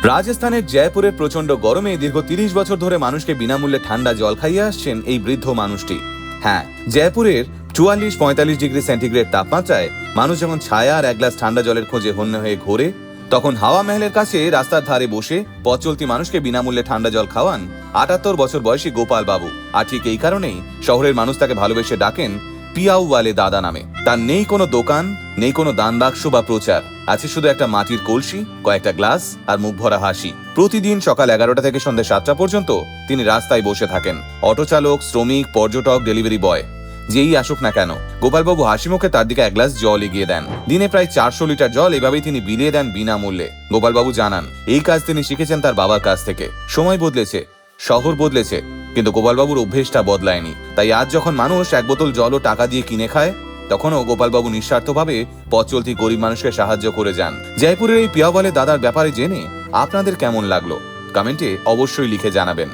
রাজস্থানের জয়পুরের প্রচন্ড গরমে দীর্ঘ ৩০ বছর ধরে মানুষকে বিনামূল্যে ঠান্ডা জল খাইয়ে আসছেন এই বৃদ্ধ মানুষটি। হ্যাঁ, জয়পুরের ৪৪-৪৫ ডিগ্রি সেন্টিগ্রেড তাপমাত্রায় মানুষ যখন ছায়া আর এক গ্লাস ঠান্ডা জলের খোঁজে হন্য হয়ে ঘোরে, তখন হাওয়া মহলের কাছে রাস্তার ধারে বসে পথ চলতি মানুষকে বিনামূল্যে ঠান্ডা জল খাওয়ান ৭৮ বছর বয়সী গোপাল বাবু। আর ঠিক এই কারণেই শহরের মানুষ তাকে ভালোবেসে ডাকেন পিয়াউওয়ালে দাদা নামে। তার নেই কোনো দোকান, নেই কোনো দান বাক্স বা প্রচার, আছে শুধু একটা মাটির কলসি, কয়েকটা গ্লাস আর মুখ ভরা হাসি। প্রতিদিন সকাল ১১টা থেকে সন্ধ্যা ৭টা পর্যন্ত তিনি রাস্তায় বসে থাকেন। অটো চালক, শ্রমিক, পর্যটক, ডেলিভারি বয় যেই আসুক না কেন, গোপালবাবু হাসি মুখে তার দিকে এক গ্লাস জল এগিয়ে দেন। দিনে প্রায় ৪০০ লিটার জল এভাবেই তিনি বিলিয়ে দেন বিনামূল্যে। গোপালবাবু জানান, এই কাজ তিনি শিখেছেন তার বাবার কাছ থেকে। সময় বদলেছে, শহর বদলেছে, কিন্তু গোপালবাবুর অভ্যেসটা বদলায়নি। তাই আজ যখন মানুষ এক বোতল জলও টাকা দিয়ে কিনে খায়, তখনও গোপালবাবু নিঃস্বার্থভাবে পথ চলতি গরিব মানুষকে সাহায্য করে যান। জয়পুরের এই পিয়াওয়ালে দাদার ব্যাপারে জেনে আপনাদের কেমন লাগলো কমেন্টে অবশ্যই লিখে জানাবেন।